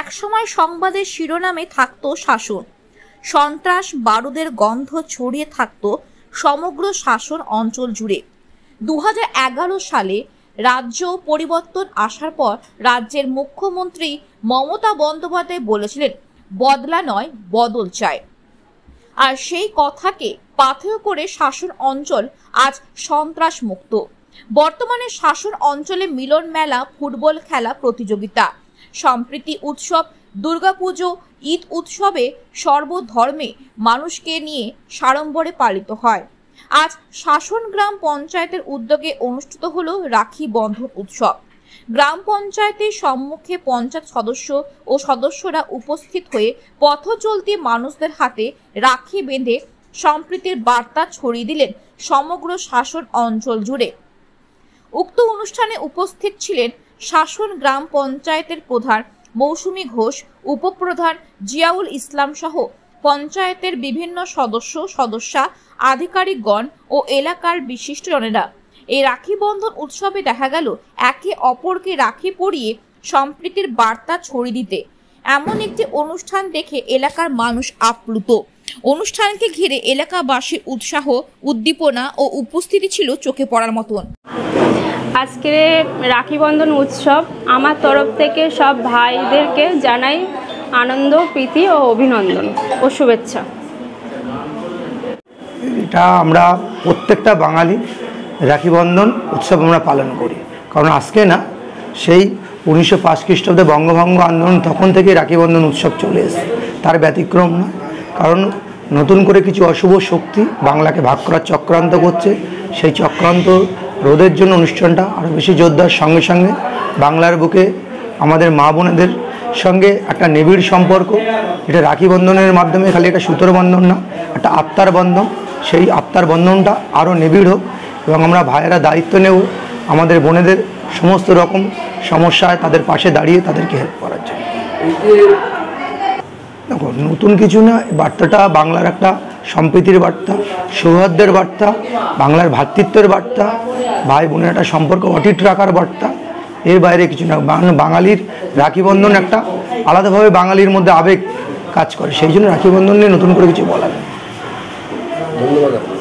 একসময় সংবাদের শিরোনামে থাকতো শাসন, সন্ত্রাস বারুদের গন্ধ ছড়িয়ে থাকতো সমগ্র শাসন অঞ্চল জুড়ে। 2011 সালে রাজ্য পরিবর্তন আসার পর রাজ্যের মুখ্যমন্ত্রী মমতা বন্দ্যোপাধ্যায় বলেছিলেন, বদলা নয় বদল চাই। আর সেই কথাকে পাথেয় করে শাসন অঞ্চল আজ সন্ত্রাস মুক্ত। বর্তমানে শাসন অঞ্চলে মিলন মেলা, ফুটবল খেলা প্রতিযোগিতা, সম্প্রীতি উৎসব, দুর্গাপুজো, ঈদ উৎসবে সর্বধর্মে মানুষকে নিয়ে সাড়ম্বরে পালিত হয়। আজ শাসন গ্রাম পঞ্চায়েতের উদ্যোগে অনুষ্ঠিত হলো রাখি বন্ধন উৎসব। গ্রাম পঞ্চায়েতের সম্মুখে পঞ্চায়েত সদস্য ও সদস্যরা উপস্থিত হয়ে পথ চলতি মানুষদের হাতে রাখি বেঁধে সম্প্রীতির বার্তা ছড়িয়ে দিলেন সমগ্র শাসন অঞ্চল জুড়ে। উক্ত অনুষ্ঠানে উপস্থিত ছিলেন শাসন গ্রাম পঞ্চায়েতের প্রধান মৌসুমী ঘোষ, উপপ্রধান জিয়াউল ইসলাম সহ পঞ্চায়েতের বিভিন্ন সদস্যা, আধিকারিকগণ ও এলাকার বিশিষ্টজনেরা। এই রাখি বন্ধন উৎসবে দেখা গেল একে অপরকে রাখি পরিয়ে সম্প্রীতির বার্তা ছড়িয়ে দিতে। এমন একটি অনুষ্ঠান দেখে এলাকার মানুষ আপ্লুত। অনুষ্ঠানকে ঘিরে এলাকাবাসীর উৎসাহ, উদ্দীপনা ও উপস্থিতি ছিল চোখে পড়ার মতন। আজকের রাখি বন্ধন উৎসব আমার তরফ থেকে সব ভাইদেরকে জানাই আনন্দ, প্রীতি ও অভিনন্দন ও শুভেচ্ছা। এটা আমরা প্রত্যেকটা বাঙালি রাখি বন্ধন উৎসব আমরা পালন করি, কারণ আজকে না, সেই 1905 খ্রিস্টাব্দে বঙ্গভঙ্গ আন্দোলন তখন থেকে রাখি বন্ধন উৎসব চলে এসেছে, তার ব্যতিক্রম না। কারণ নতুন করে কিছু অশুভ শক্তি বাংলাকে ভাগ করার চক্রান্ত করছে, সেই চক্রান্ত রোধের জন্য অনুষ্ঠানটা আরও বেশি জোরদার। সঙ্গে সঙ্গে বাংলার বুকে আমাদের মা বোনেদের সঙ্গে একটা নিবিড় সম্পর্ক, এটা রাখি বন্ধনের মাধ্যমে খালি একটা সুতোর বন্ধন না, একটা আত্মার বন্ধন। সেই আত্মার বন্ধনটা আরও নিবিড় হোক এবং আমরা ভাইয়েরা দায়িত্ব নেব আমাদের বোনেদের সমস্ত রকম সমস্যায় তাদের পাশে দাঁড়িয়ে তাদেরকে হেল্প করার জন্য। দেখো, নতুন কিছু না, বার্তাটা বাংলার একটা সম্প্রীতির বার্তা, সৌহার্দ্যের বার্তা, বাংলার ভ্রাতৃত্বের বার্তা, ভাই বোনের একটা সম্পর্ক অটুট রাখার বার্তা, এর বাইরে কিছু না। বাঙালির রাখি বন্ধন একটা আলাদাভাবে বাঙালির মধ্যে আবেগ কাজ করে, সেই জন্য রাখি বন্ধন নিয়ে নতুন করে কিছু বলা নেই। ধন্যবাদ।